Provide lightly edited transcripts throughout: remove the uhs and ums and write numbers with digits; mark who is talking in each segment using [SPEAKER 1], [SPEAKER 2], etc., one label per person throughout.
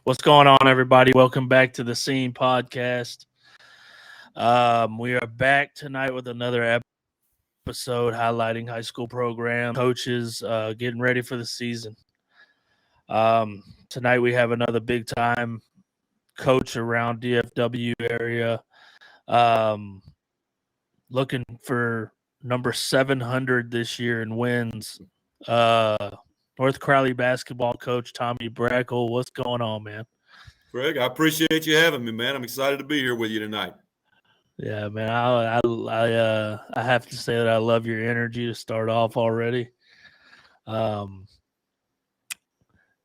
[SPEAKER 1] What's going on, everybody? Welcome back to the Scene Podcast. We are back tonight with another episode highlighting high school program coaches getting ready for the season. Tonight we have another big time coach around DFW area, looking for number 700 this year in wins. North Crowley basketball coach Tommy Brakel. What's going on, man?
[SPEAKER 2] Greg, I appreciate you having me, man. I'm excited to be here with you tonight.
[SPEAKER 1] Yeah, man. I have to say that I love your energy to start off already.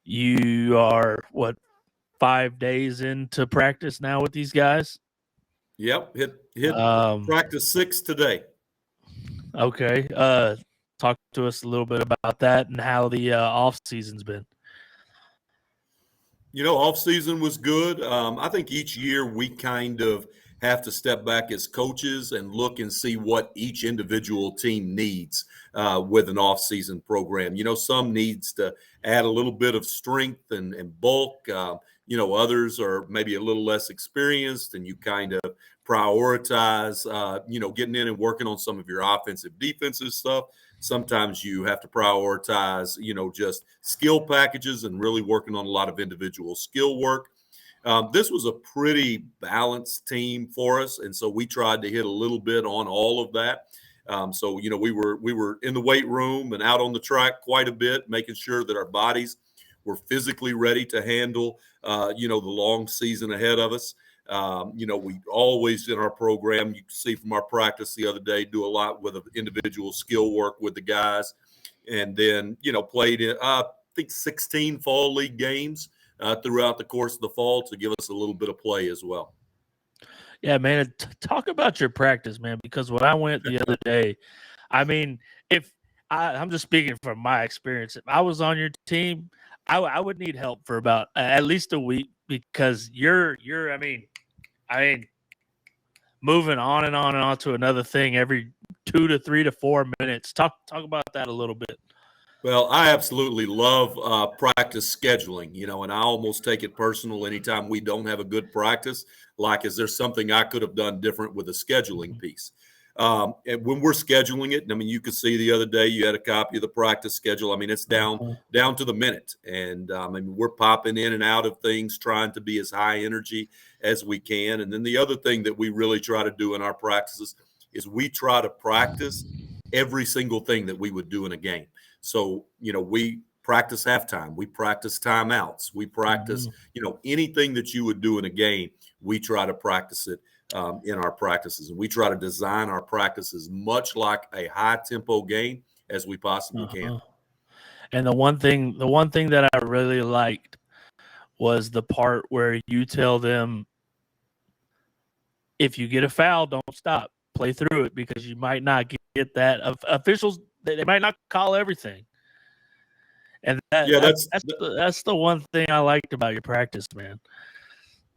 [SPEAKER 1] You are 5 days into practice now with these guys?
[SPEAKER 2] Yep, hit practice 6 today.
[SPEAKER 1] Okay. Talk to us a little bit about that and how the off season's been.
[SPEAKER 2] Off season was good. I think each year we kind of have to step back as coaches and look and see what each individual team needs with an off season program. Some needs to add a little bit of strength and bulk. Others are maybe a little less experienced, and you kind of prioritize, getting in and working on some of your offensive, defensive stuff. Sometimes you have to prioritize, just skill packages and really working on a lot of individual skill work. This was a pretty balanced team for us, and so we tried to hit a little bit on all of that. We were in the weight room and out on the track quite a bit, making sure that our bodies were physically ready to handle, the long season ahead of us. We always in our program, you can see from our practice the other day, do a lot with individual skill work with the guys, and then, played in, I think 16 fall league games throughout the course of the fall to give us a little bit of play as well.
[SPEAKER 1] Yeah, man, talk about your practice, man, because when I went the other day, I mean, I'm just speaking from my experience. If I was on your team, I would need help for about at least a week because you're moving on and on and on to another thing every 2 to 3 to 4 minutes. Talk about that a little bit.
[SPEAKER 2] Well, I absolutely love practice scheduling, and I almost take it personal anytime we don't have a good practice. Like, is there something I could have done different with the scheduling piece? And when we're scheduling it, you could see the other day you had a copy of the practice schedule. It's down to the minute, and we're popping in and out of things, trying to be as high energy as we can. And then the other thing that we really try to do in our practices is we try to practice every single thing that we would do in a game. So, we practice halftime, we practice timeouts, we practice, anything that you would do in a game, we try to practice it in our practices. And we try to design our practices much like a high tempo game as we possibly can.
[SPEAKER 1] And the one thing that I really liked was the part where you tell them, if you get a foul, don't stop, play through it, because you might not get that. Officials, they might not call everything. And that's the one thing I liked about your practice, man.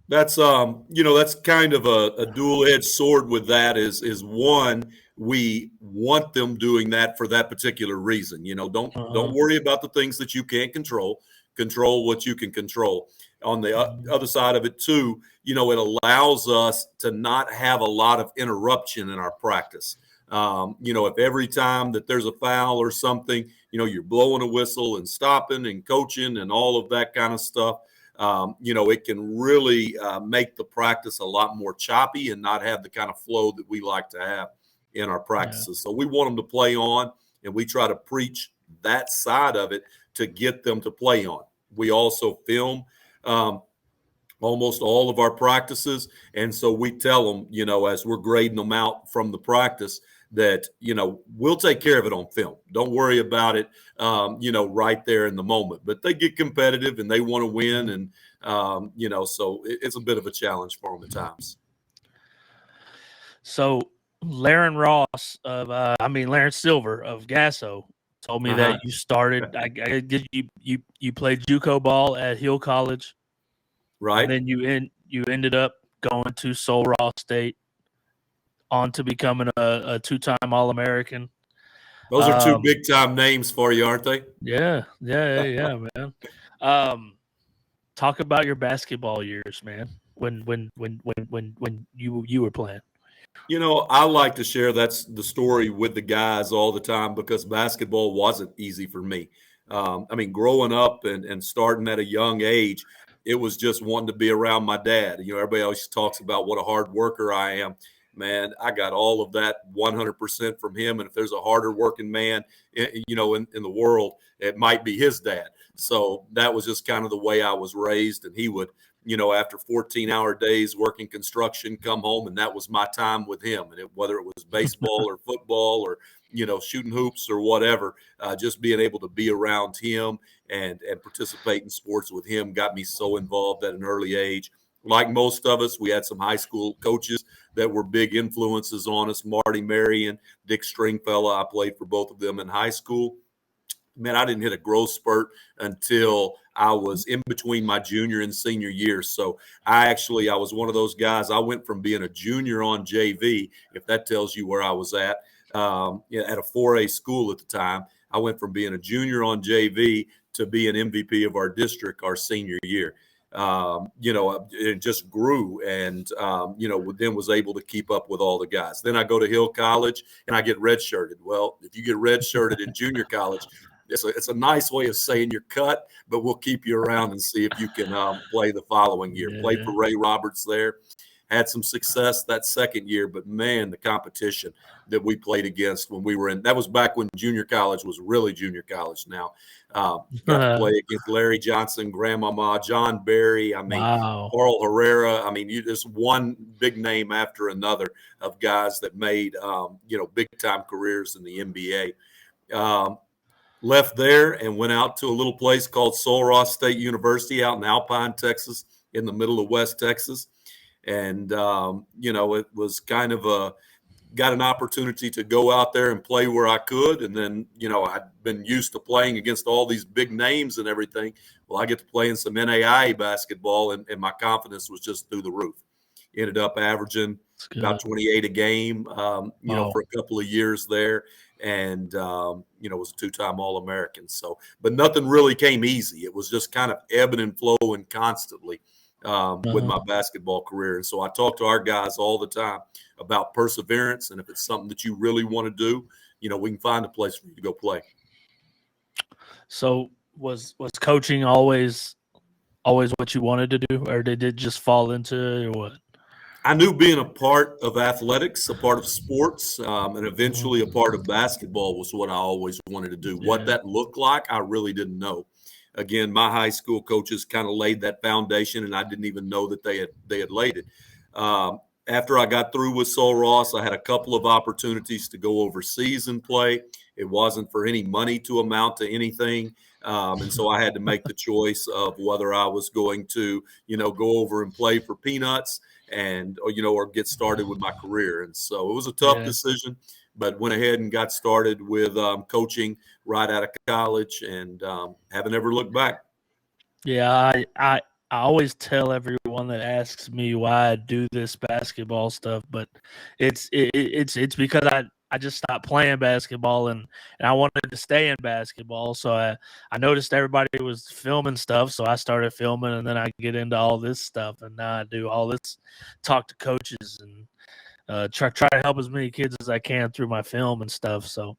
[SPEAKER 2] That's that's kind of a dual-edged sword with that is one, we want them doing that for that particular reason. Don't worry about the things that you can't control what you can control. On the other side of it too, it allows us to not have a lot of interruption in our practice. If every time that there's a foul or something, you're blowing a whistle and stopping and coaching and all of that kind of stuff, it can really make the practice a lot more choppy and not have the kind of flow that we like to have in our practices. So we want them to play on, and we try to preach that side of it to get them to play on. We also film almost all of our practices, and so we tell them, as we're grading them out from the practice, that we'll take care of it on film. Don't worry about it right there in the moment. But they get competitive and they want to win, and so it's a bit of a challenge for them at times.
[SPEAKER 1] So Laren Silver of Gasso told me that you started, you played JUCO ball at Hill College,
[SPEAKER 2] right?
[SPEAKER 1] And then you ended up going to Sul Ross State, on to becoming a two-time All-American.
[SPEAKER 2] Those are two big-time names for you, aren't they?
[SPEAKER 1] Yeah, man. talk about your basketball years, man. When you were playing.
[SPEAKER 2] I like to share that's the story with the guys all the time because basketball wasn't easy for me. Growing up and starting at a young age, it was just wanting to be around my dad. Everybody always talks about what a hard worker I am. Man, I got all of that 100% from him. And if there's a harder working man, in the world, it might be his dad. So that was just kind of the way I was raised. And he would, after 14-hour days working construction, come home, and that was my time with him. And whether it was baseball or football or, shooting hoops or whatever, just being able to be around him and participate in sports with him got me so involved at an early age. Like most of us, we had some high school coaches that were big influences on us. Marty Marion, Dick Stringfellow. I played for both of them in high school. Man, I didn't hit a growth spurt until I was in between my junior and senior years. So I was one of those guys. I went from being a junior on JV, if that tells you where I was at a 4A school at the time. I went from being a junior on JV to being MVP of our district our senior year. It just grew and, then was able to keep up with all the guys. Then I go to Hill College and I get redshirted. Well, if you get redshirted in junior college, it's a nice way of saying you're cut, but we'll keep you around and see if you can play the following year.
[SPEAKER 1] Yeah.
[SPEAKER 2] Played for Ray Roberts there. Had some success that second year, but man, the competition that we played against when we were that was back when junior college was really junior college now. Got to play against Larry Johnson, Grandmama, John Barry.
[SPEAKER 1] Wow.
[SPEAKER 2] Carl Herrera. You just one big name after another of guys that made, big time careers in the NBA. Left there and went out to a little place called Sul Ross State University out in Alpine, Texas, in the middle of West Texas. And, it was kind of got an opportunity to go out there and play where I could. And then, I'd been used to playing against all these big names and everything. Well, I get to play in some NAIA basketball, and my confidence was just through the roof. Ended up averaging about 28 a game, for a couple of years there. And, was a two-time All-American. So, but nothing really came easy. It was just kind of ebbing and flowing constantly. With my basketball career. And so I talk to our guys all the time about perseverance. And if it's something that you really want to do, we can find a place for you to go play.
[SPEAKER 1] So was coaching always what you wanted to do, or did it just fall into it, or what?
[SPEAKER 2] I knew being a part of athletics, a part of sports, and eventually a part of basketball was what I always wanted to do. Yeah. What that looked like, I really didn't know. Again, my high school coaches kind of laid that foundation, and I didn't even know that they had laid it. After I got through with Sul Ross, I had a couple of opportunities to go overseas and play. It wasn't for any money to amount to anything. And so I had to make the choice of whether I was going to, go over and play for peanuts or get started with my career. And so it was a tough decision, but went ahead and got started with coaching right out of college and haven't ever looked back.
[SPEAKER 1] Yeah, I always tell everyone that asks me why I do this basketball stuff, but it's because I just stopped playing basketball and I wanted to stay in basketball. So I noticed everybody was filming stuff, so I started filming, and then I get into all this stuff, and now I do all this, talk to coaches and try to help as many kids as I can through my film and stuff. So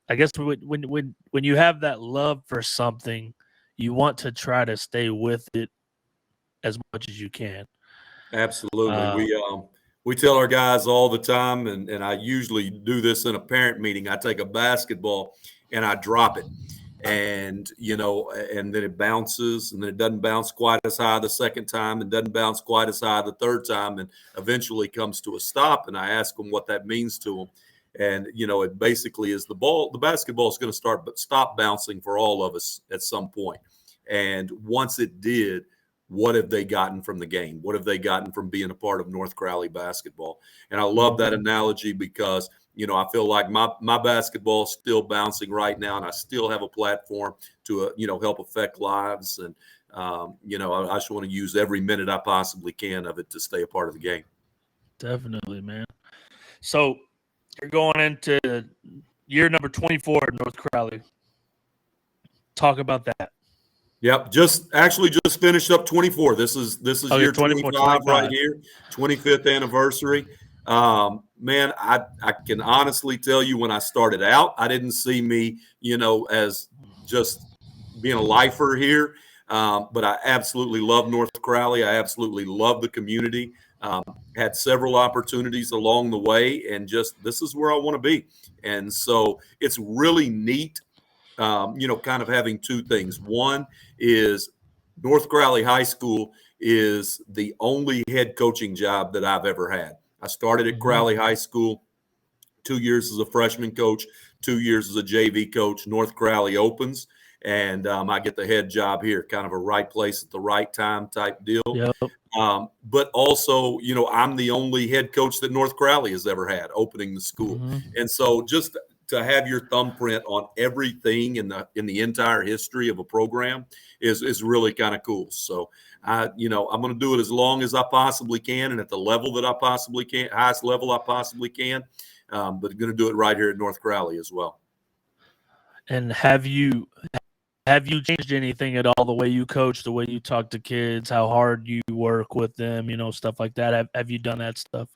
[SPEAKER 1] I guess when you have that love for something, you want to try to stay with it as much as you can.
[SPEAKER 2] Absolutely. We tell our guys all the time, and I usually do this in a parent meeting. I take a basketball and I drop it, and and then it bounces, and then it doesn't bounce quite as high the second time, and doesn't bounce quite as high the third time, and eventually comes to a stop. And I ask them what that means to them. And, it basically is the basketball is going to stop bouncing for all of us at some point. And once it did, what have they gotten from the game? What have they gotten from being a part of North Crowley basketball? And I love that analogy because, I feel like my basketball is still bouncing right now, and I still have a platform to, help affect lives. And, I just want to use every minute I possibly can of it to stay a part of the game.
[SPEAKER 1] Definitely, man. So you're going into year number 24 at North Crowley. Talk about that.
[SPEAKER 2] Yep, just finished up 24. This is
[SPEAKER 1] Oh, you're
[SPEAKER 2] year
[SPEAKER 1] 24,
[SPEAKER 2] 25 right
[SPEAKER 1] 25.
[SPEAKER 2] here, 25th anniversary. Man, I can honestly tell you when I started out, I didn't see me, as just being a lifer here. But I absolutely love North Crowley. I absolutely love the community. Um, had several opportunities along the way, and just this is where I want to be. And so it's really neat, kind of having two things. One is North Crowley High School is the only head coaching job that I've ever had. I started at
[SPEAKER 1] Mhm.
[SPEAKER 2] Crowley High School, 2 years as a freshman coach, 2 years as a JV coach. North Crowley opens, and I get the head job here, kind of a right place at the right time type deal.
[SPEAKER 1] Yep.
[SPEAKER 2] But also, I'm the only head coach that North Crowley has ever had opening the school,
[SPEAKER 1] Mhm.
[SPEAKER 2] and so just to have your thumbprint on everything in the entire history of a program is really kind of cool. So I'm going to do it as long as I possibly can and at the level that I possibly can, highest level I possibly can. But going to do it right here at North Crowley as well.
[SPEAKER 1] And have you changed anything at all? The way you coach, the way you talk to kids, how hard you work with them, stuff like that. Have you done that stuff?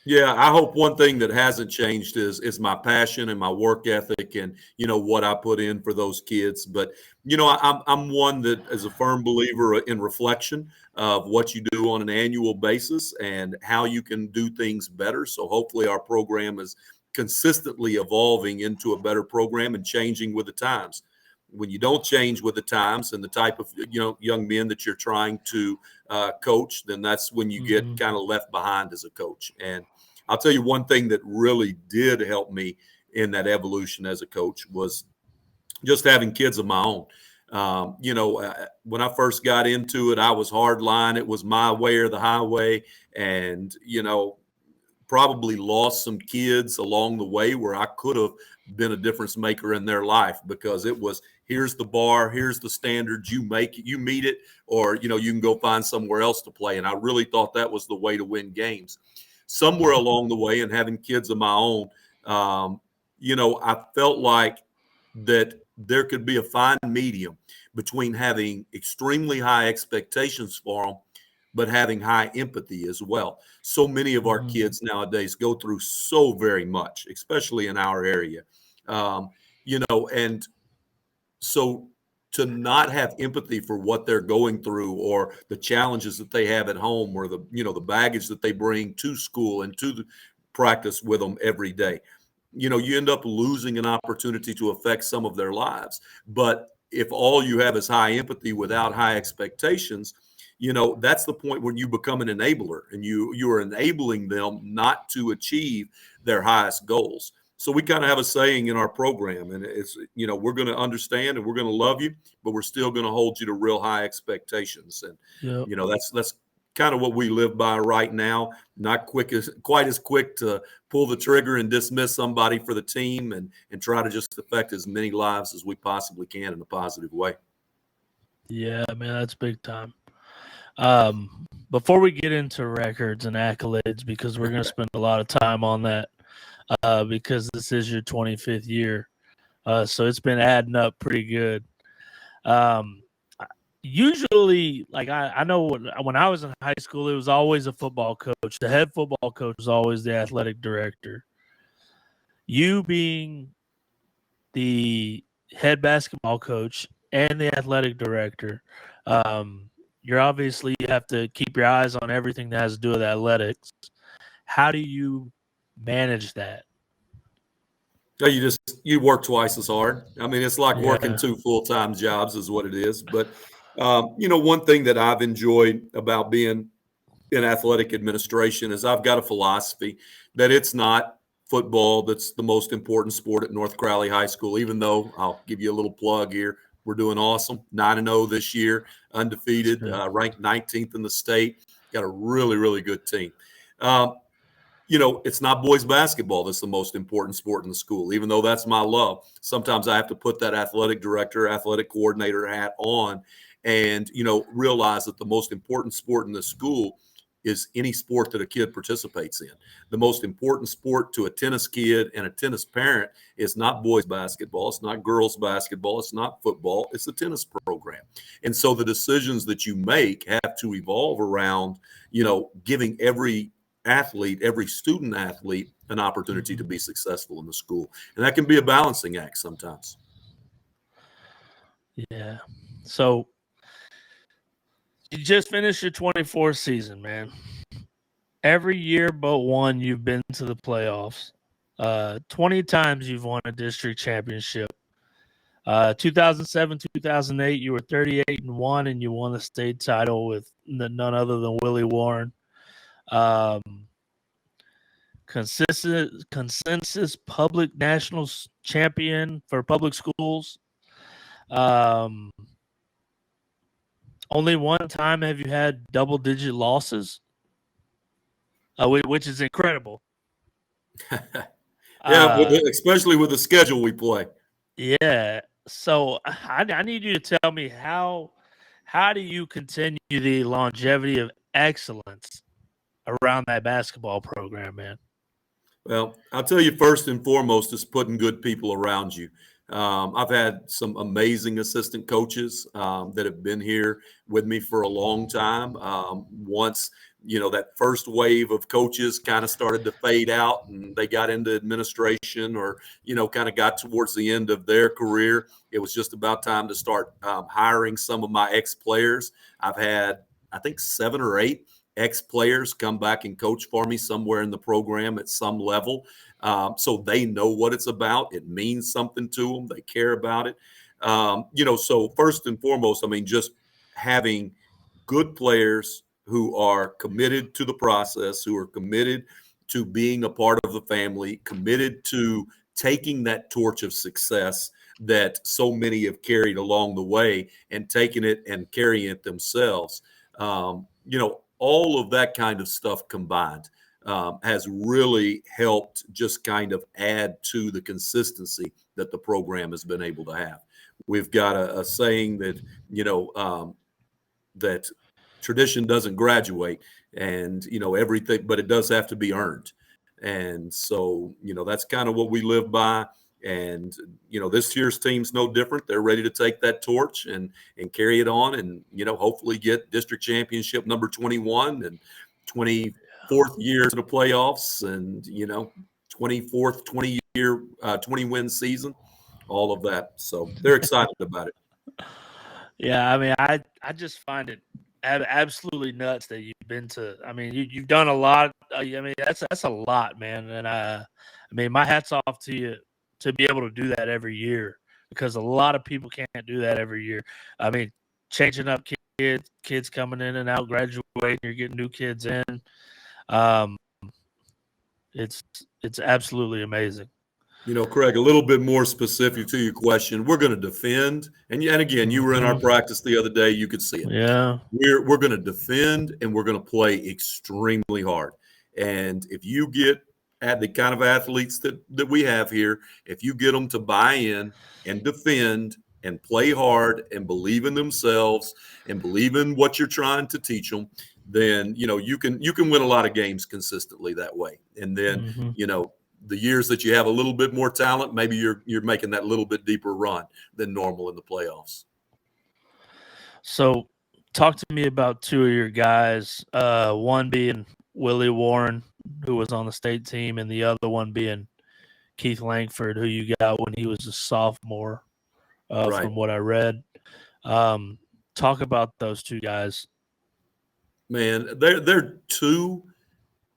[SPEAKER 2] Yeah, I hope one thing that hasn't changed is my passion and my work ethic, and what I put in for those kids. But I'm one that is a firm believer in reflection of what you do on an annual basis and how you can do things better. So hopefully our program is consistently evolving into a better program and changing with the times. When you don't change with the times and the type of young men that you're trying to coach, then that's when you get
[SPEAKER 1] Mhm.
[SPEAKER 2] kind of left behind as a coach. And I'll tell you one thing that really did help me in that evolution as a coach was just having kids of my own. When I first got into it, I was hard line. It was my way or the highway. And, probably lost some kids along the way where I could have been a difference maker in their life because it was here's the bar, here's the standards, you make it, you meet it, or you can go find somewhere else to play. And I really thought that was the way to win games. Somewhere along the way, and having kids of my own, I felt like that there could be a fine medium between having extremely high expectations for them but having high empathy as well. So many of our
[SPEAKER 1] Mhm.
[SPEAKER 2] kids nowadays go through so very much, especially in our area. And so to not have empathy for what they're going through or the challenges that they have at home or the baggage that they bring to school and to the practice with them every day, you end up losing an opportunity to affect some of their lives. But if all you have is high empathy without high expectations, that's the point when you become an enabler and you are enabling them not to achieve their highest goals. So we kind of have a saying in our program, and it's we're going to understand and we're going to love you, but we're still going to hold you to real high expectations. And
[SPEAKER 1] Yep.
[SPEAKER 2] that's kind of what we live by right now. Not quite as quick to pull the trigger and dismiss somebody for the team, and try to just affect as many lives as we possibly can in a positive way.
[SPEAKER 1] Yeah, man, that's big time. Before we get into records and accolades, because we're going to spend a lot of time on that, because this is your 25th year. So it's been adding up pretty good. Um, Usually, like I know when I was in high school, it was always a football coach. The head football coach was always the athletic director. You being the head basketball coach and the athletic director, you're obviously you have to keep your eyes on everything that has to do with athletics. How do you manage that?
[SPEAKER 2] Yeah, you work twice as hard. I mean, it's like working
[SPEAKER 1] Yeah.
[SPEAKER 2] two full-time jobs is what it is. But one thing that I've enjoyed about being in athletic administration is I've got a philosophy that it's not football that's the most important sport at North Crowley High School, even though I'll give you a little plug here. We're doing awesome. 9-0 this year,
[SPEAKER 1] That's
[SPEAKER 2] undefeated,
[SPEAKER 1] good.
[SPEAKER 2] ranked 19th in the state. Got a really, really good team. Um, it's not boys basketball that's the most important sport in the school, even though that's my love. Sometimes I have to put that athletic director, athletic coordinator hat on and, realize that the most important sport in the school is any sport that a kid participates in. The most important sport to a tennis kid and a tennis parent is not boys basketball, it's not girls basketball, it's not football, it's the tennis program. And so the decisions that you make have to evolve around, giving every athlete, every student athlete, an opportunity to be successful in the school. And that can be a balancing act sometimes.
[SPEAKER 1] Yeah. So you just finished your 24th season, man. Every year but one, you've been to the playoffs. 20 times you've won a district championship. 2007, 2008, you were 38-1, and you won the state title with none other than Willie Warren. Consensus public national champion for public schools. Only one time have you had double-digit losses, which is incredible.
[SPEAKER 2] Especially with the schedule we play.
[SPEAKER 1] Yeah. So I need you to tell me how do you continue the longevity of excellence around that basketball program, man?
[SPEAKER 2] Well, I'll tell you first and foremost is putting good people around you. I've had some amazing assistant coaches that have been here with me for a long time. Once, that first wave of coaches kind of started to fade out and they got into administration or, kind of got towards the end of their career, it was just about time to start hiring some of my ex-players. I've had, I think, 7 or 8 ex-players come back and coach for me somewhere in the program at some level. So they know what it's about. It means something to them. They care about it. So first and foremost, just having good players who are committed to the process, who are committed to being a part of the family, committed to taking that torch of success that so many have carried along the way and taking it and carrying it themselves. All of that kind of stuff combined has really helped just kind of add to the consistency that the program has been able to have. We've got a saying that, that tradition doesn't graduate and, everything, but it does have to be earned. And so, that's kind of what we live by. And, this year's team's no different. They're ready to take that torch and carry it on and, hopefully get district championship number 21 and 24th year to the playoffs and, 24th, 20-win season, all of that. So they're excited about it.
[SPEAKER 1] Yeah, I just find it absolutely nuts that you've been to. You've done a lot. That's a lot, man. And my hat's off to you to be able to do that every year because a lot of people can't do that every year. Changing up kids coming in and out, graduating, you're getting new kids in. It's absolutely amazing.
[SPEAKER 2] Craig, a little bit more specific to your question. We're going to defend, and again, you were in our practice the other day. You could see it.
[SPEAKER 1] Yeah,
[SPEAKER 2] we're going to defend, and we're going to play extremely hard. And if you get at the kind of athletes that we have here, if you get them to buy in and defend and play hard and believe in themselves and believe in what you're trying to teach them, then you can win a lot of games consistently that way. And then the years that you have a little bit more talent, maybe you're making that little bit deeper run than normal in the playoffs.
[SPEAKER 1] So talk to me about 2 of your guys, one being Willie Warren, who was on the state team, and the other one being Keith Langford, who you got when he was a sophomore,
[SPEAKER 2] Right.
[SPEAKER 1] from what I read. Talk about those 2 guys.
[SPEAKER 2] Man, they're 2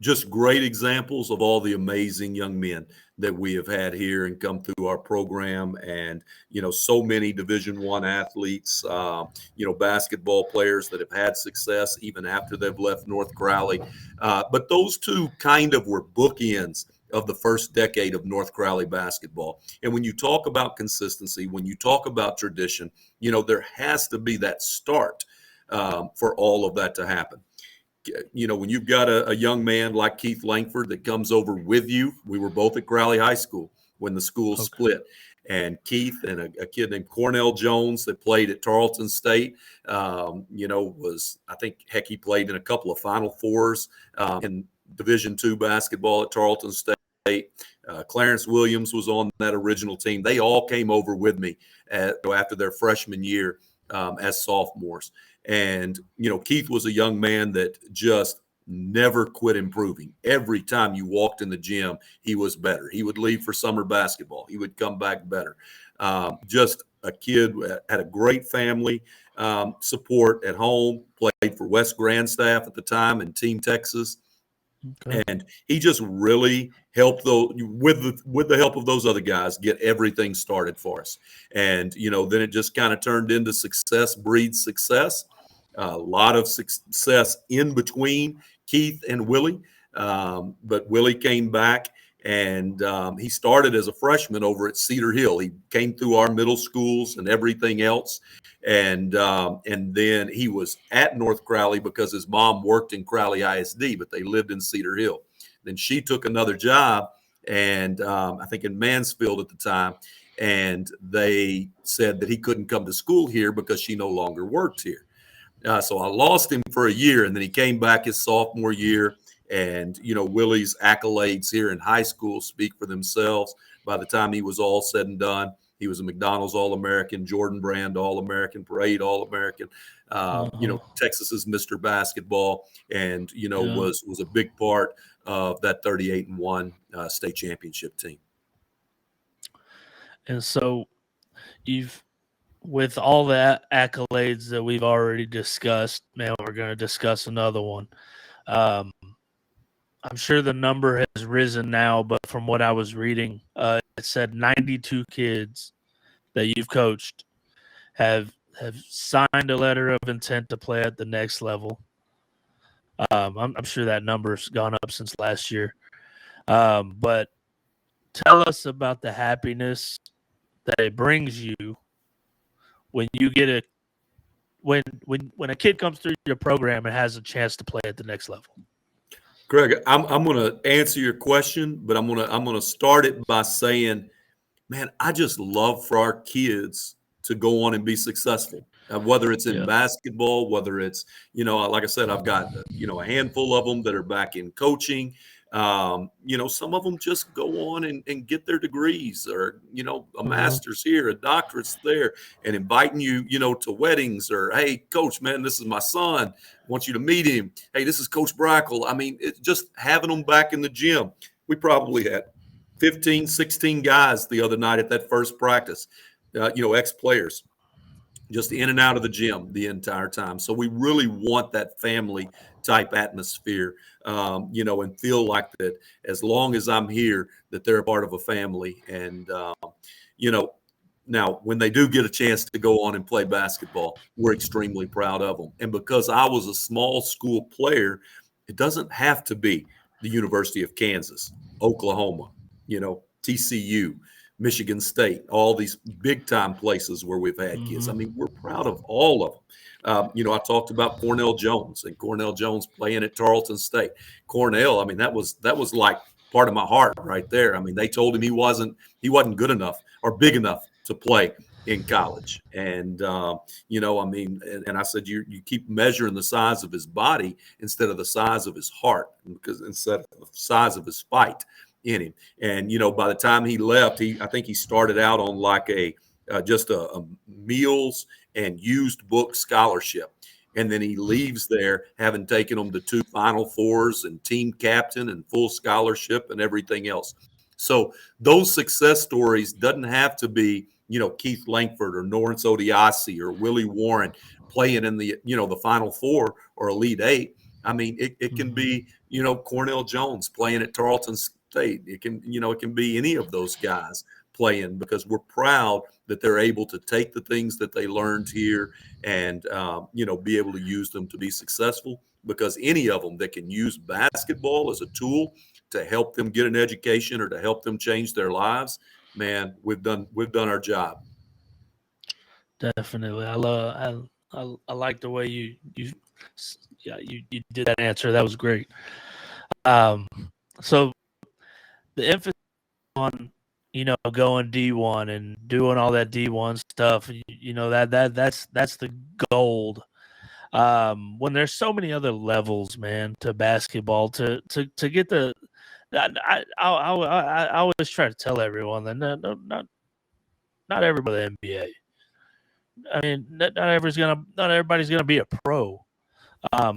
[SPEAKER 2] just great examples of all the amazing young men that we have had here and come through our program. And, so many Division I athletes, basketball players that have had success even after they've left North Crowley. But those 2 kind of were bookends of the first decade of North Crowley basketball. And when you talk about consistency, when you talk about tradition, there has to be that start for all of that to happen. When you've got a young man like Keith Langford that comes over with you, we were both at Crowley High School when the schools split. and Keith and a kid named Cornell Jones that played at Tarleton State. I think heck, he played in a couple of Final Fours in Division II basketball at Tarleton State. Clarence Williams was on that original team. They all came over with me after their freshman year as sophomores. And, Keith was a young man that just never quit improving. Every time you walked in the gym, he was better. He would leave for summer basketball. He would come back better. Just a kid, had a great family support at home, played for West Grandstaff at the time in Team Texas. Okay. And he just really helped with the help of those other guys get everything started for us. And, then it just kind of turned into success breeds success. A lot of success in between Keith and Willie. But Willie came back and he started as a freshman over at Cedar Hill. He came through our middle schools and everything else. And then he was at North Crowley because his mom worked in Crowley ISD, but they lived in Cedar Hill. Then she took another job, and I think in Mansfield at the time, and they said that he couldn't come to school here because she no longer worked here. So I lost him for a year, and then he came back his sophomore year. And, Willie's accolades here in high school speak for themselves. By the time he was all said and done, he was a McDonald's All-American, Jordan Brand All-American, Parade All-American, Texas's Mr. Basketball, and, was a big part of that 38-1 state championship team.
[SPEAKER 1] And so with all the accolades that we've already discussed, man, we're going to discuss another one. I'm sure the number has risen now, but from what I was reading, it said 92 kids that you've coached have signed a letter of intent to play at the next level. I'm sure that number's gone up since last year. But tell us about the happiness that it brings you when you get when a kid comes through your program and has a chance to play at the next level.
[SPEAKER 2] Greg, I'm going to answer your question, but I'm going to start it by saying, man, I just love for our kids to go on and be successful. Whether it's in basketball, whether it's, like I said, I've got, a handful of them that are back in coaching. Some of them just go on and get their degrees or, a master's here, a doctorate's there, and inviting you, to weddings or, hey, coach, man, this is my son. I want you to meet him. Hey, this is Coach Brakel. I mean, it's just having them back in the gym. We probably had 15, 16 guys the other night at that first practice, ex-players, just in and out of the gym the entire time. So we really want that family type atmosphere, and feel like that as long as I'm here, that they're a part of a family. And, now when they do get a chance to go on and play basketball, we're extremely proud of them. And because I was a small school player, it doesn't have to be the University of Kansas, Oklahoma, TCU, Michigan State, all these big time places where we've had kids. I mean, we're proud of all of them. I talked about Cornell Jones and Cornell Jones playing at Tarleton State. Cornell, I mean, that was like part of my heart right there. I mean, they told him he wasn't good enough or big enough to play in college. And, and I said, you keep measuring the size of his body instead of the size of his heart, because instead of the size of his fight in him. And, by the time he left, I think he started out on like just a meals and used book scholarship. And then he leaves there having taken them to 2 Final Fours and team captain and full scholarship and everything else. So those success stories doesn't have to be, Keith Langford or Lawrence Odiasi or Willie Warren playing in the, the Final Four or Elite Eight. I mean, it can be, Cornell Jones playing at Tarleton State. It can be any of those guys playing, because we're proud that they're able to take the things that they learned here and, be able to use them to be successful. Because any of them that can use basketball as a tool to help them get an education or to help them change their lives, man, we've done our job.
[SPEAKER 1] Definitely. I like the way you did that answer. That was great. So the emphasis on, going D1 and doing all that D1 stuff. That's the gold. When there's so many other levels, man, to basketball, to get the, I always try to tell everyone that not everybody in the NBA. I mean, not everybody's gonna be a pro. I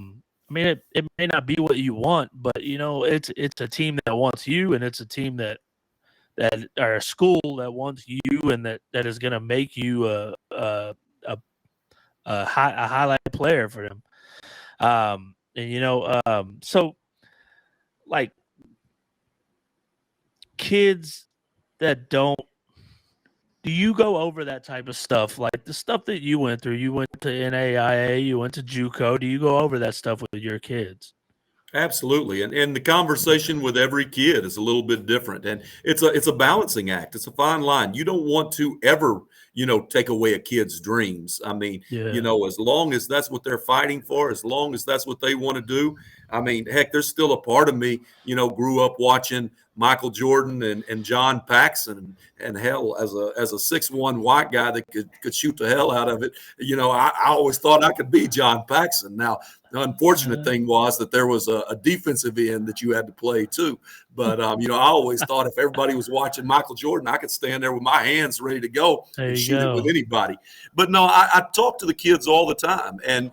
[SPEAKER 1] mean, it may not be what you want, but it's a team that wants you, and it's a team that or a school that wants you, and that is gonna make you a, a highlight player for them. So like kids that don't. Do you go over that type of stuff, like the stuff that you went through? You went to NAIA, you went to JUCO. Do you go over that stuff with your kids?
[SPEAKER 2] Absolutely, and the conversation with every kid is a little bit different, and it's a balancing act. It's a fine line. You don't want to ever take away a kid's dreams. I mean,
[SPEAKER 1] Yeah.
[SPEAKER 2] as long as that's what they're fighting for, as long as that's what they want to do. I mean, heck, there's still a part of me, grew up watching Michael Jordan and John Paxson, and hell, as a 6'1" white guy that could shoot the hell out of it. I always thought I could be John Paxson. Now, the unfortunate thing was that there was a defensive end that you had to play too. But, I always thought if everybody was watching Michael Jordan, I could stand there with my hands ready to go and shoot it with anybody. But no, I talk to the kids all the time. And,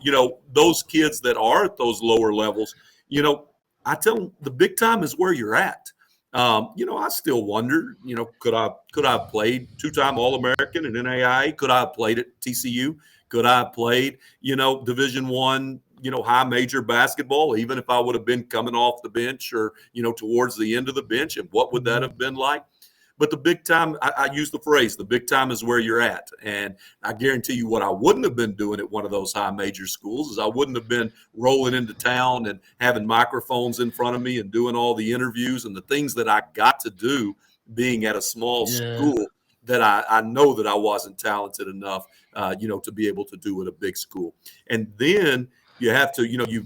[SPEAKER 2] those kids that are at those lower levels, I tell them the big time is where you're at. I still wonder, could I have played two-time All-American in NAIA? Could I have played at TCU? Could I have played, Division I, high major basketball, even if I would have been coming off the bench or, towards the end of the bench? And what would that have been like? But the big time, I use the phrase, the big time is where you're at. And I guarantee you what I wouldn't have been doing at one of those high major schools is I wouldn't have been rolling into town and having microphones in front of me and doing all the interviews and the things that I got to do being at a small school that I know that I wasn't talented enough, to be able to do at a big school. And then you have to, you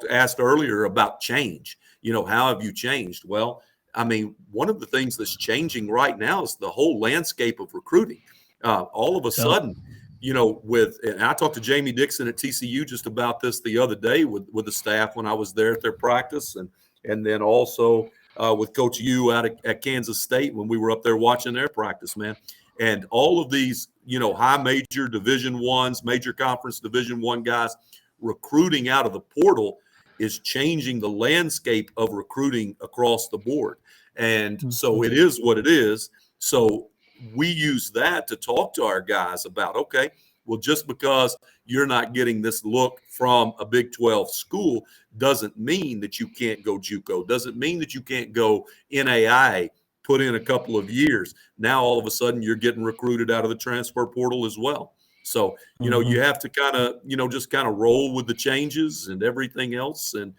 [SPEAKER 2] asked earlier about change. How have you changed? Well, I mean, one of the things that's changing right now is the whole landscape of recruiting. All of a sudden, and I talked to Jamie Dixon at TCU just about this the other day with the staff when I was there at their practice, and then also with Coach Yu out at Kansas State when we were up there watching their practice, man. And all of these, high major Division I's, major conference Division I guys recruiting out of the portal is changing the landscape of recruiting across the board. And so it is what it is. So we use that to talk to our guys about, okay, well, just because you're not getting this look from a Big 12 school doesn't mean that you can't go JUCO, doesn't mean that you can't go NAIA, put in a couple of years. Now, all of a sudden, you're getting recruited out of the transfer portal as well. So, you have to kind of, just kind of roll with the changes and everything else and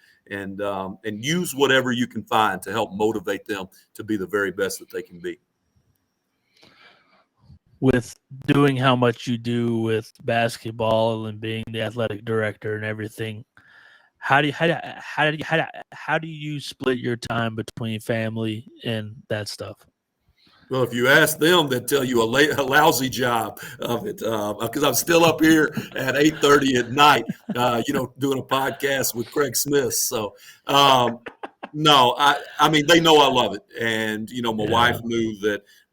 [SPEAKER 2] use whatever you can find to help motivate them to be the very best that they can be.
[SPEAKER 1] With doing how much you do with basketball and being the athletic director and everything, how do you split your time between family and that stuff?
[SPEAKER 2] Well, if you ask them, they'll tell you a lousy job of it because I'm still up here at 8:30 at night, doing a podcast with Craig Smith. So, no, I mean, they know I love it. And, my wife knew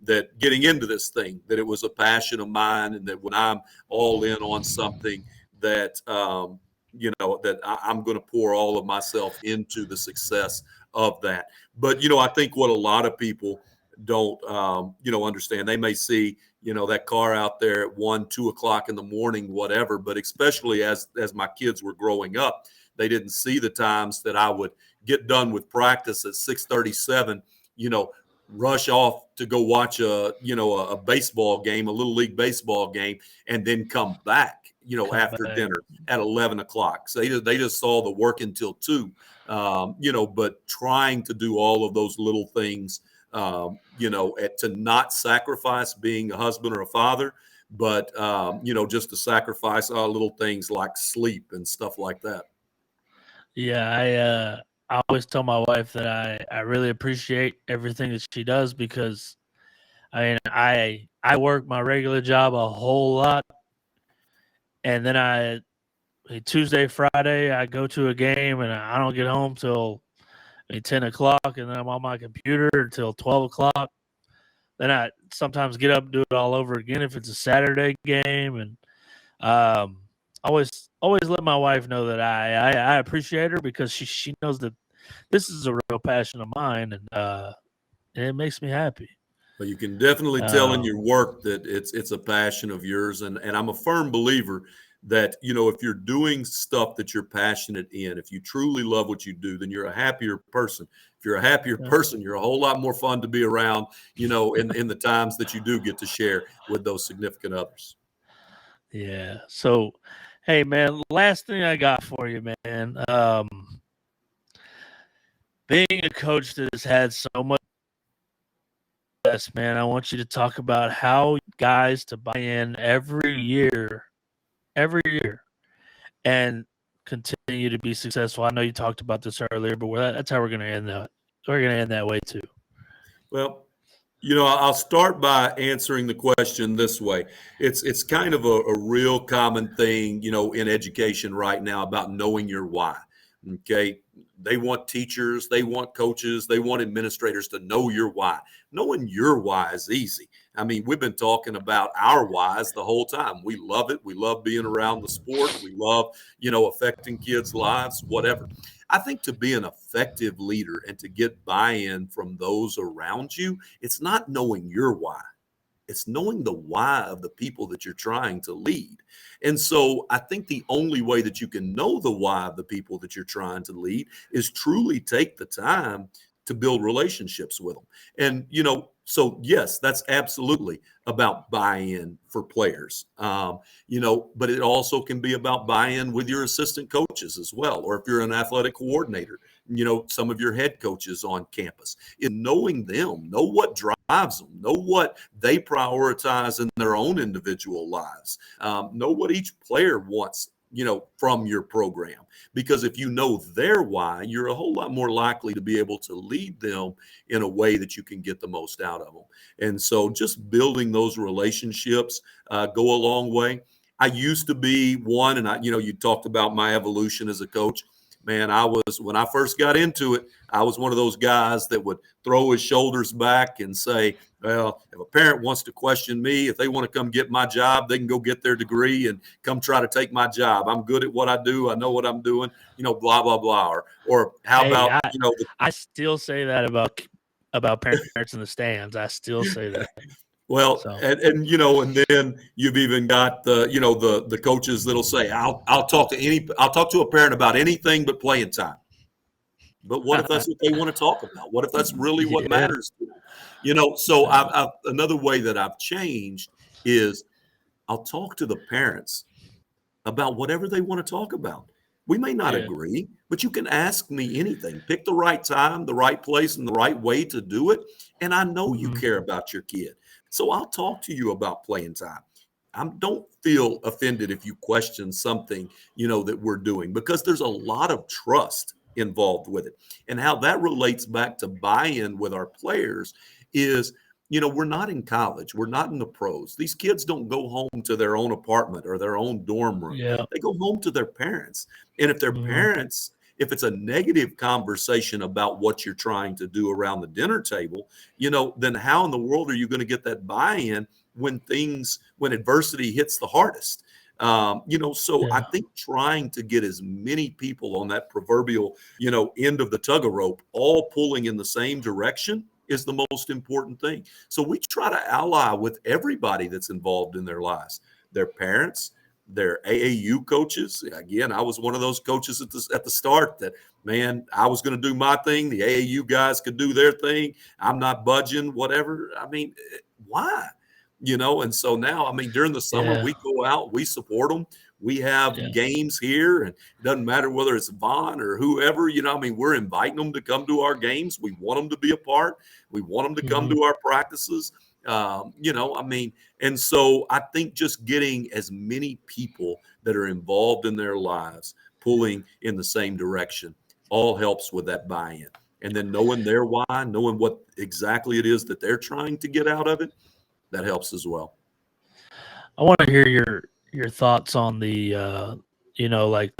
[SPEAKER 2] that getting into this thing, that it was a passion of mine and that when I'm all in on something that, that I'm going to pour all of myself into the success of that. But, I think what a lot of people don't understand. They may see that car out there at 1-2 o'clock in the morning, whatever, but especially as my kids were growing up, they didn't see the times that I would get done with practice at 6:37, rush off to go watch a baseball game, a little league baseball game, and then come back after dinner at 11 o'clock. So they just saw the work until 2, but trying to do all of those little things to not sacrifice being a husband or a father, but, just to sacrifice little things like sleep and stuff like that.
[SPEAKER 1] Yeah, I always tell my wife that I really appreciate everything that she does because, I mean, I work my regular job a whole lot, and then Tuesday, Friday, I go to a game, and I don't get home till 10 o'clock, and then I'm on my computer until 12 o'clock. Then I sometimes get up and do it all over again if it's a Saturday game, and um, always let my wife know that I appreciate her because she knows that this is a real passion of mine, and it makes me happy.
[SPEAKER 2] But you can definitely tell in your work that it's a passion of yours, and I'm a firm believer that if you're doing stuff that you're passionate in, if you truly love what you do, then you're a happier person. If you're a happier person, you're a whole lot more fun to be around, in the times that you do get to share with those significant others.
[SPEAKER 1] Yeah. So, hey, man, last thing I got for you, man. Being a coach that has had so much success, man, I want you to talk about how guys to buy in every year, and continue to be successful. I know you talked about this earlier, but that's how we're going to end that. We're going to end that way too.
[SPEAKER 2] Well, I'll start by answering the question this way. It's kind of a real common thing, in education right now about knowing your why. Okay. They want teachers, they want coaches, they want administrators to know your why. Knowing your why is easy. I mean, we've been talking about our whys the whole time. We love it. We love being around the sport. We love, affecting kids' lives, whatever. I think to be an effective leader and to get buy-in from those around you, it's not knowing your why. It's knowing the why of the people that you're trying to lead. And so I think the only way that you can know the why of the people that you're trying to lead is truly take the time to build relationships with them. And, so yes, that's absolutely about buy-in for players. But it also can be about buy-in with your assistant coaches as well. Or if you're an athletic coordinator, some of your head coaches on campus. In knowing them, know what drives them, know what they prioritize in their own individual lives, know what each player wants, from your program. Because if you know their why, you're a whole lot more likely to be able to lead them in a way that you can get the most out of them. And so just building those relationships go a long way. I used to be one, and you talked about my evolution as a coach. Man, when I first got into it, I was one of those guys that would throw his shoulders back and say, well, if a parent wants to question me, if they want to come get my job, they can go get their degree and come try to take my job. I'm good at what I do. I know what I'm doing, blah, blah, blah. Or how about,
[SPEAKER 1] I still say that about parents in the stands. I still say that.
[SPEAKER 2] Well, and then you've even got the coaches that'll say, I'll talk to a parent about anything but playing time. But what if that's what they want to talk about? What if that's really what matters to them? So another way that I've changed is I'll talk to the parents about whatever they want to talk about. We may not agree, but you can ask me anything. Pick the right time, the right place, and the right way to do it. And I know you care about your kid. So I'll talk to you about playing time. Don't feel offended if you question something, that we're doing, because there's a lot of trust involved with it. And how that relates back to buy-in with our players is, we're not in college. We're not in the pros. These kids don't go home to their own apartment or their own dorm room.
[SPEAKER 1] Yeah.
[SPEAKER 2] They go home to their parents. And if their parents, if it's a negative conversation about what you're trying to do around the dinner table, then how in the world are you going to get that buy-in when adversity hits the hardest? I think trying to get as many people on that proverbial, end of the tug of rope, all pulling in the same direction is the most important thing. So we try to ally with everybody that's involved in their lives, their parents, their AAU coaches. Again, I was one of those coaches at the start that, man, I was going to do my thing. The AAU guys could do their thing. I'm not budging, whatever. I mean, why? And so now, I mean, during the summer, we go out, we support them. We have games here, and it doesn't matter whether it's Vaughn or whoever, we're inviting them to come to our games. We want them to be a part. We want them to come to our practices. And so I think just getting as many people that are involved in their lives, pulling in the same direction, all helps with that buy-in. and then knowing their why, knowing what exactly it is that they're trying to get out of it, that helps as well.
[SPEAKER 1] I want to hear your thoughts on the like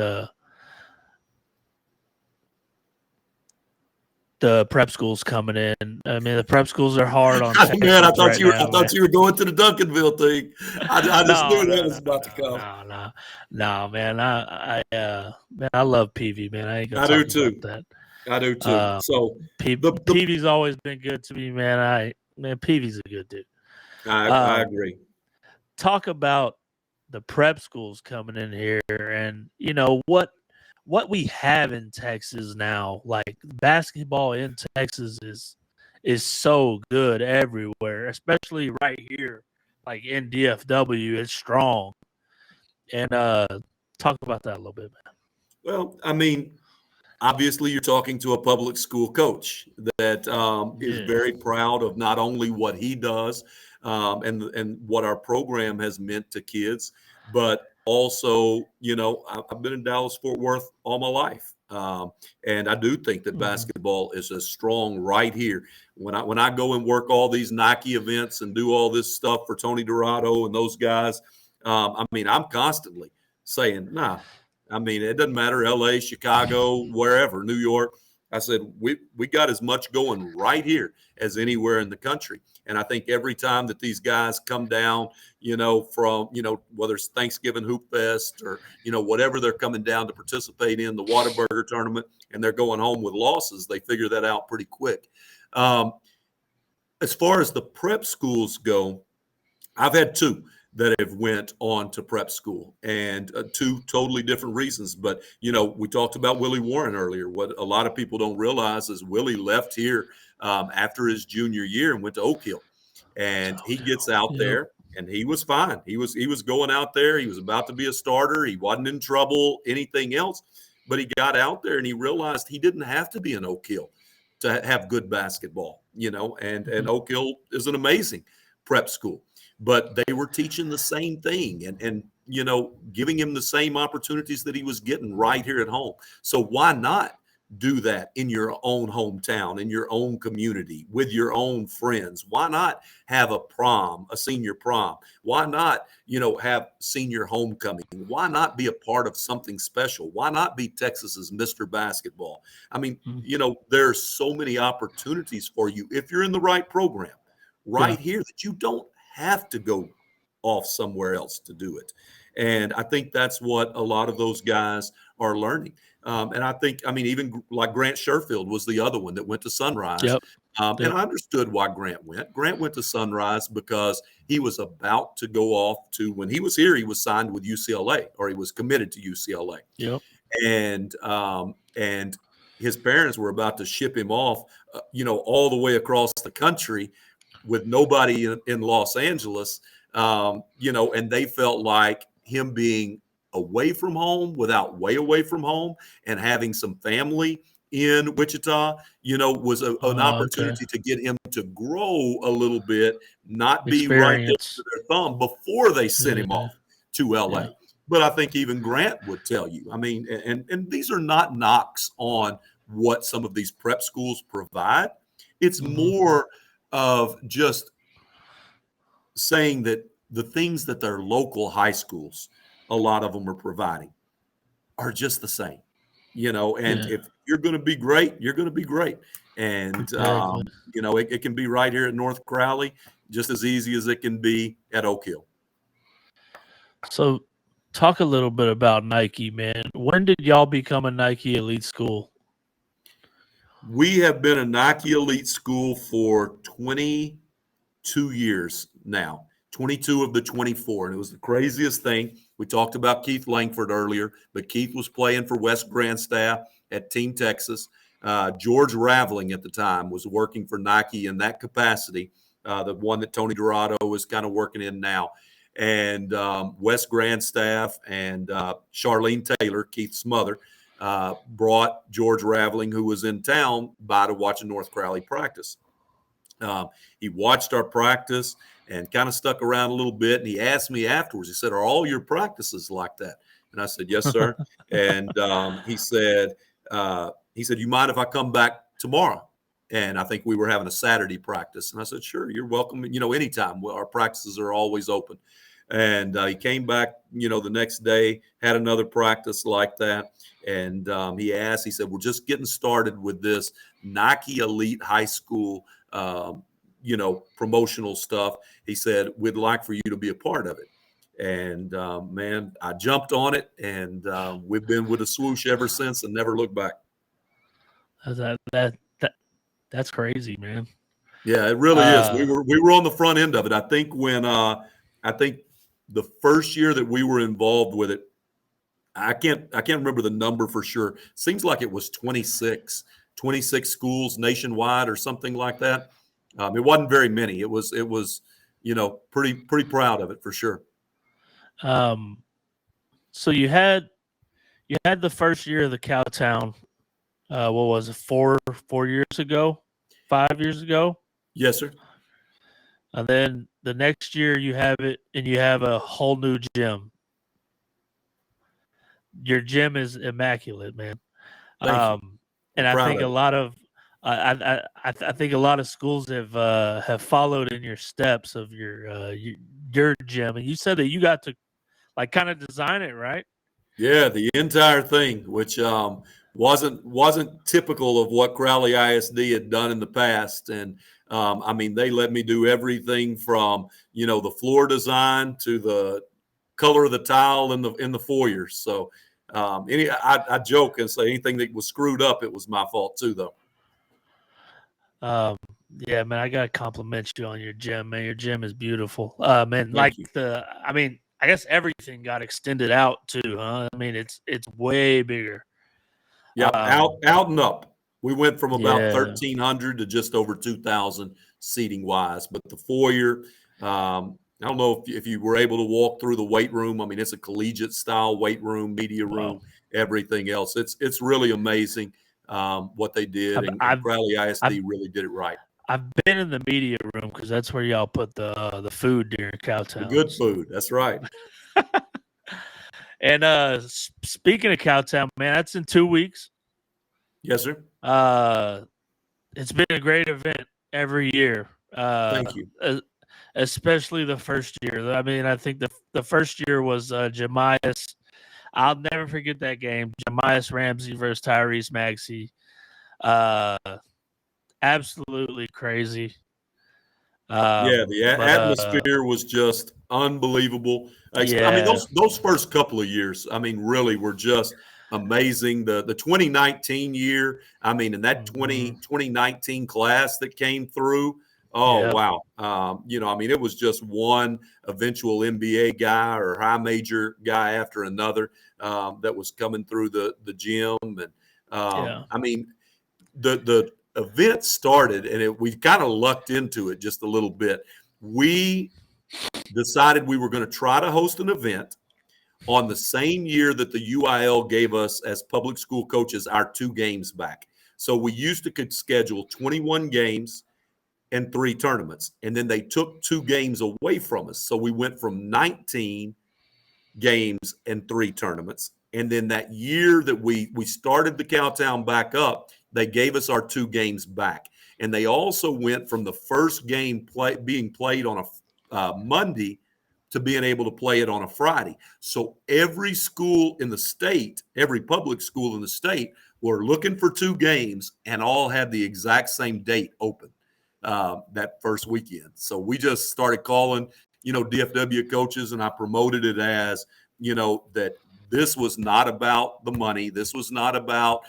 [SPEAKER 1] the prep schools coming in. I mean, the prep schools are hard on
[SPEAKER 2] Man,
[SPEAKER 1] Texas right now,
[SPEAKER 2] I thought you were going to the Duncanville thing. I just
[SPEAKER 1] No,
[SPEAKER 2] knew that
[SPEAKER 1] no,
[SPEAKER 2] was
[SPEAKER 1] no,
[SPEAKER 2] about to come.
[SPEAKER 1] no, man. Man, I love PV, man. I ain't gonna
[SPEAKER 2] I do
[SPEAKER 1] talk about
[SPEAKER 2] too.
[SPEAKER 1] that.
[SPEAKER 2] I do too. So the
[SPEAKER 1] PV's always been good to me, man. PV's a good dude.
[SPEAKER 2] I agree.
[SPEAKER 1] Talk about the prep schools coming in here, and what we have in Texas now. Like basketball in Texas is so good everywhere, especially right here, like in DFW. It's strong, and talk about that a little bit, man.
[SPEAKER 2] Well, I mean, obviously, you're talking to a public school coach that is
[SPEAKER 1] Yeah.
[SPEAKER 2] very proud of not only what he does and what our program has meant to kids, but also, I've been in Dallas Fort Worth all my life, and I do think that
[SPEAKER 1] Mhm.
[SPEAKER 2] basketball is as strong right here. When I go and work all these Nike events and do all this stuff for Tony Dorado and those guys, I mean, I'm constantly saying, nah. I mean, it doesn't matter, LA, Chicago, wherever, New York. I said, we got as much going right here as anywhere in the country. And I think every time that these guys come down, from, whether it's Thanksgiving Hoop Fest or, whatever they're coming down to participate in, the Whataburger tournament, and they're going home with losses, they figure that out pretty quick. As far as the prep schools go, I've had two that have went on to prep school, and two totally different reasons. But we talked about Willie Warren earlier. What a lot of people don't realize is Willie left here after his junior year and went to Oak Hill, and he gets out
[SPEAKER 1] Yep.
[SPEAKER 2] there and he was fine. He was going out there. He was about to be a starter. He wasn't in trouble, anything else. But he got out there and he realized he didn't have to be in Oak Hill to have good basketball. And Oak Hill is an amazing prep school, but they were teaching the same thing and giving him the same opportunities that he was getting right here at home. So why not do that in your own hometown, in your own community, with your own friends? Why not have a senior prom? Why not, have senior homecoming? Why not be a part of something special? Why not be Texas's Mr. Basketball? I mean, there's so many opportunities for you if you're in the right program right here that you don't have to go off somewhere else to do it. And I think that's what a lot of those guys are learning. And I think, even like Grant Sherfield was the other one that went to Sunrise.
[SPEAKER 1] Yep.
[SPEAKER 2] And I understood why Grant went. Grant went to Sunrise because he was about to go off to, when he was here, he was signed with UCLA, or he was committed to UCLA.
[SPEAKER 1] Yep.
[SPEAKER 2] And his parents were about to ship him off, all the way across the country with nobody in Los Angeles, and they felt like him being away from home, way away from home, and having some family in Wichita, was an opportunity to get him to grow a little bit, not be right there to their thumb before they sent him off to LA. Yeah. But I think even Grant would tell you, and these are not knocks on what some of these prep schools provide. It's more of just saying that the things that their local high schools, a lot of them are providing, are just the same, and if you're going to be great, you're going to be great. And,
[SPEAKER 1] exactly.
[SPEAKER 2] It can be right here at North Crowley just as easy as it can be at Oak Hill.
[SPEAKER 1] So talk a little bit about Nike, man. When did y'all become a Nike elite school?
[SPEAKER 2] We have been a Nike elite school for 22 years now, 22 of the 24. And it was the craziest thing. We talked about Keith Langford earlier, but Keith was playing for West Grandstaff at Team Texas. George Raveling at the time was working for Nike in that capacity, the one that Tony Dorado is kind of working in now. And West Grandstaff and Charlene Taylor, Keith's mother, brought George Raveling, who was in town, by to watch a North Crowley practice. He watched our practice and kind of stuck around a little bit. And he asked me afterwards, he said, "Are all your practices like that?" And I said, "Yes, sir." And he said, "You mind if I come back tomorrow. And I think we were having a Saturday practice. And I said, sure, you're welcome. Anytime. Well, our practices are always open. And he came back, the next day, had another practice like that. And he said, we're just getting started with this Nike Elite High School, promotional stuff. He said, we'd like for you to be a part of it. And, man, I jumped on it, and we've been with a swoosh ever since and never looked back.
[SPEAKER 1] That's crazy, man.
[SPEAKER 2] Yeah, it really is. We were on the front end of it. I think the first year that we were involved with it, I can't remember the number for sure. Seems like it was 26 schools nationwide or something like that. It wasn't very many. It was pretty proud of it for sure.
[SPEAKER 1] So you had the first year of the Cowtown. What was it? 4 years ago, 5 years ago?
[SPEAKER 2] Yes, sir.
[SPEAKER 1] And then the next year you have it, and you have a whole new gym. Your gym is immaculate, man.
[SPEAKER 2] Thank you.
[SPEAKER 1] And I think a lot of I think a lot of schools have followed in your steps of your gym. And you said that you got to kind of design it, right?
[SPEAKER 2] Yeah, the entire thing, which wasn't typical of what Crowley ISD had done in the past. And they let me do everything from the floor design to the color of the tile in the foyer. So I joke and say anything that was screwed up, it was my fault too, though.
[SPEAKER 1] Yeah, man, I gotta compliment you on your gym, man. Your gym is beautiful. Man,
[SPEAKER 2] Thank you.
[SPEAKER 1] I guess everything got extended out too, huh? I mean, it's way bigger.
[SPEAKER 2] Yeah, out and up. We went from about 1,300 to just over 2,000 seating wise. But the foyer, I don't know if you were able to walk through the weight room. I mean, it's a collegiate style weight room, media room, everything else. It's really amazing what they did, and Crowley ISD really did it right.
[SPEAKER 1] I've been in the media room because that's where y'all put the food during Cowtown.
[SPEAKER 2] The good food, that's right.
[SPEAKER 1] And speaking of Cowtown, man, that's in 2 weeks.
[SPEAKER 2] Yes, sir.
[SPEAKER 1] It's been a great event every year.
[SPEAKER 2] Thank you.
[SPEAKER 1] Especially the first year. I mean, I think the first year was Jemias. I'll never forget that game. Jemias Ramsey versus Tyrese Maxey. Absolutely crazy.
[SPEAKER 2] The atmosphere was just unbelievable.
[SPEAKER 1] Yeah.
[SPEAKER 2] I mean, those first couple of years, I mean, really were just amazing. The 2019 year, I mean, and that 2019 class that came through, wow. I mean, it was just one eventual NBA guy or high major guy after another that was coming through the gym. And I mean, the event started, and we kind of lucked into it just a little bit. We decided we were going to try to host an event on the same year that the UIL gave us as public school coaches our 2 games back. So we used to could schedule 21 games and 3 tournaments, and then they took 2 games away from us. So we went from 19 games and 3 tournaments. And then that year that we started the Cowtown back up, they gave us our 2 games back. And they also went from the first game being played on a Monday to being able to play it on a Friday. So every school in the state, every public school in the state, were looking for 2 games and all had the exact same date open that first weekend. So we just started calling, DFW coaches, and I promoted it as, that this was not about the money. This was not about,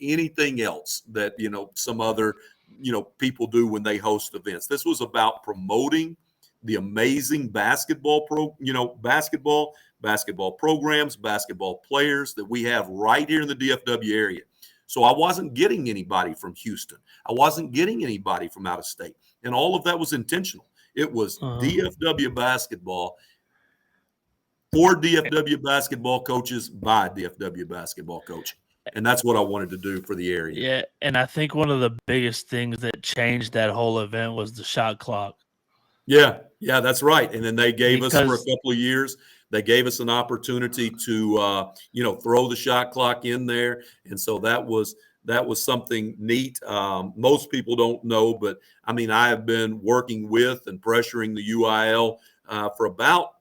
[SPEAKER 2] anything else that, some other, people do when they host events. This was about promoting the amazing basketball programs, basketball players that we have right here in the DFW area. So I wasn't getting anybody from Houston. I wasn't getting anybody from out of state. And all of that was intentional. It was DFW basketball for DFW basketball coaches by DFW basketball coach. And that's what I wanted to do for the area.
[SPEAKER 1] Yeah, and I think one of the biggest things that changed that whole event was the shot clock.
[SPEAKER 2] Yeah, that's right. And then they gave us for a couple of years, they gave us an opportunity to, throw the shot clock in there. And so that was that was something neat. Most people don't know, but I mean, I have been working with and pressuring the UIL for about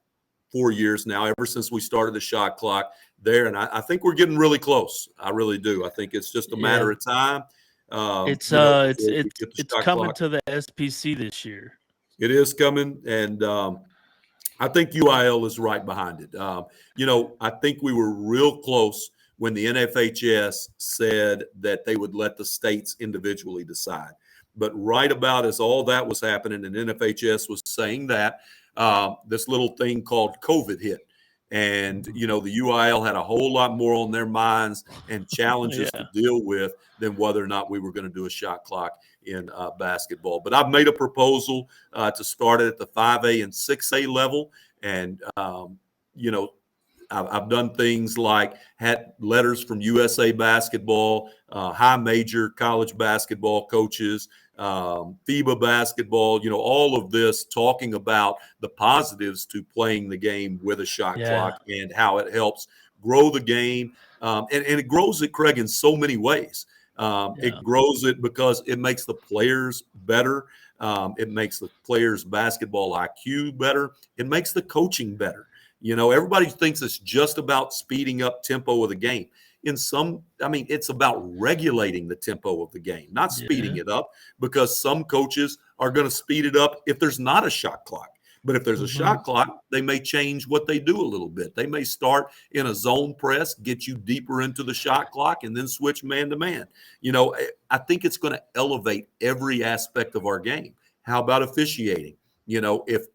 [SPEAKER 2] 4 years now, ever since we started the shot clock there. And I think we're getting really close. I really do. I think it's just a matter of time.
[SPEAKER 1] It's
[SPEAKER 2] Before we get the
[SPEAKER 1] it's
[SPEAKER 2] shot
[SPEAKER 1] coming
[SPEAKER 2] clock.
[SPEAKER 1] to the SPC this year.
[SPEAKER 2] It is coming, and I think UIL is right behind it. I think we were real close when the NFHS said that they would let the states individually decide. But right about as all that was happening, and NFHS was saying that, this little thing called COVID hit. And, the UIL had a whole lot more on their minds and challenges to deal with than whether or not we were going to do a shot clock in basketball. But I've made a proposal to start it at the 5A and 6A level. And, I've done things like had letters from USA Basketball, high major college basketball coaches, FIBA basketball, all of this talking about the positives to playing the game with a shot clock and how it helps grow the game. And it grows it, Craig, in so many ways. It grows it because it makes the players better. It makes the players' basketball IQ better. It makes the coaching better. Everybody thinks it's just about speeding up tempo of the game. It's about regulating the tempo of the game, not speeding it up, because some coaches are going to speed it up if there's not a shot clock. But if there's a shot clock, they may change what they do a little bit. They may start in a zone press, get you deeper into the shot clock, and then switch man to man. I think it's going to elevate every aspect of our game. How about officiating? If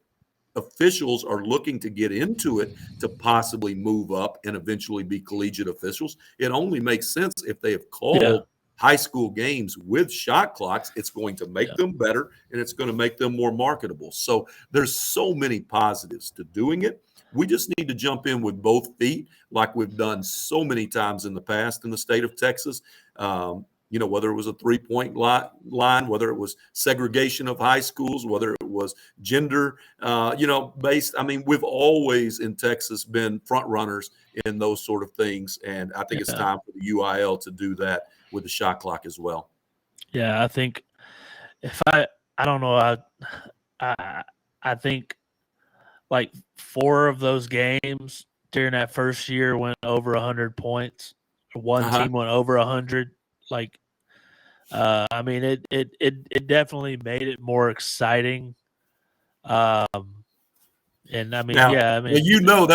[SPEAKER 2] officials are looking to get into it to possibly move up and eventually be collegiate officials, it only makes sense if they have called high school games with shot clocks. It's going to make them better, and it's going to make them more marketable. So there's so many positives to doing it. We just need to jump in with both feet, like we've done so many times in the past in the state of Texas. Whether it was a three-point line, whether it was segregation of high schools, whether it was gender, based. We've always in Texas been front runners in those sort of things. And I think it's time for the UIL to do that with the shot clock as well.
[SPEAKER 1] Yeah, I think I don't know, I think like 4 of those games during that first year went over 100 points. One team went over 100. It definitely made it more exciting. That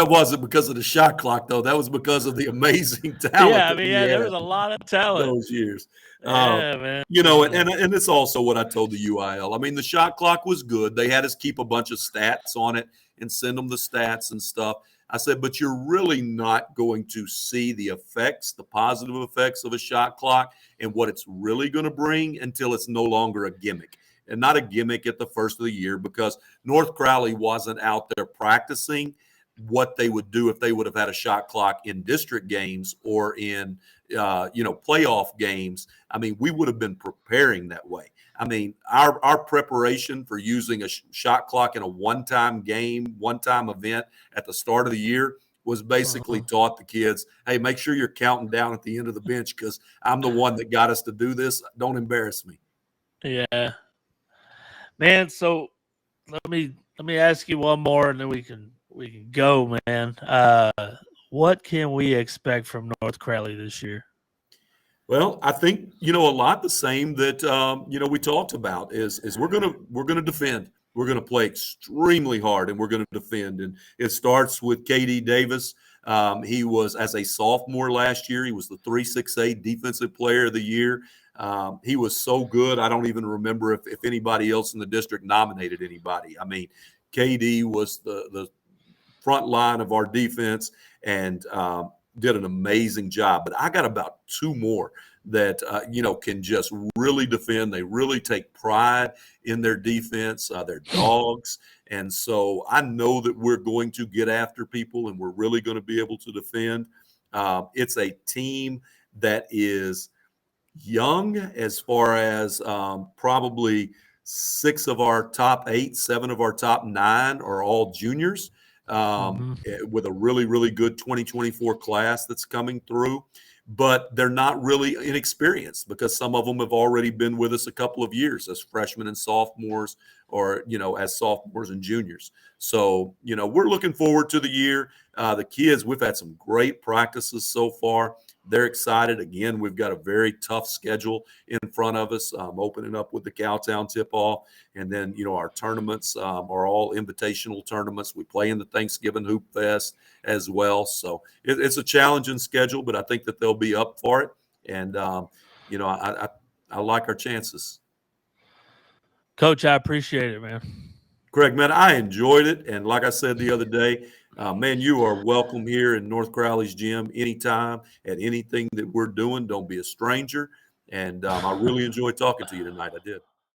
[SPEAKER 2] wasn't because of the shot clock, though. That was because of the amazing talent.
[SPEAKER 1] There was a lot of talent
[SPEAKER 2] those years.
[SPEAKER 1] Man.
[SPEAKER 2] And it's also what I told the UIL. The shot clock was good. They had us keep a bunch of stats on it and send them the stats and stuff. I said, but you're really not going to see the effects, the positive effects of a shot clock and what it's really going to bring until it's no longer a gimmick. And not a gimmick at the first of the year, because North Crowley wasn't out there practicing what they would do if they would have had a shot clock in district games or in playoff games. We would have been preparing that way. Our preparation for using a shot clock in a one-time game, one-time event at the start of the year was basically taught the kids, hey, make sure you're counting down at the end of the bench, because I'm the one that got us to do this. Don't embarrass me.
[SPEAKER 1] Yeah. Man, so let me ask you one more, and then we can go, man. What can we expect from North Crowley this year?
[SPEAKER 2] Well, I think a lot the same that we talked about is we're gonna defend. We're gonna play extremely hard, and we're gonna defend. And it starts with KD Davis. He was, as a sophomore last year, he was the 3-6A Defensive Player of the Year. He was so good, I don't even remember if anybody else in the district nominated anybody. KD was the front line of our defense and did an amazing job. But I got about 2 more that, can just really defend. They really take pride in their defense. They're dogs. And so I know that we're going to get after people, and we're really going to be able to defend. It's a team that is young, as far as probably 6 of our top 8, 7 of our top 9 are all juniors, with a really, really good 2024 class that's coming through. but they're not really inexperienced because some of them have already been with us a couple of years as freshmen and sophomores, or as sophomores and juniors. So we're looking forward to the year. The kids, we've had some great practices so far. They're excited. Again, we've got a very tough schedule in front of us, opening up with the Cowtown tip-off. And then, our tournaments are all invitational tournaments. We play in the Thanksgiving Hoop Fest as well. So it's a challenging schedule, but I think that they'll be up for it. And, I like our chances.
[SPEAKER 1] Coach, I appreciate it, man.
[SPEAKER 2] Craig, man, I enjoyed it. And like I said the other day, man, you are welcome here in North Crowley's gym anytime at anything that we're doing. Don't be a stranger. And I really enjoyed talking to you tonight. I did.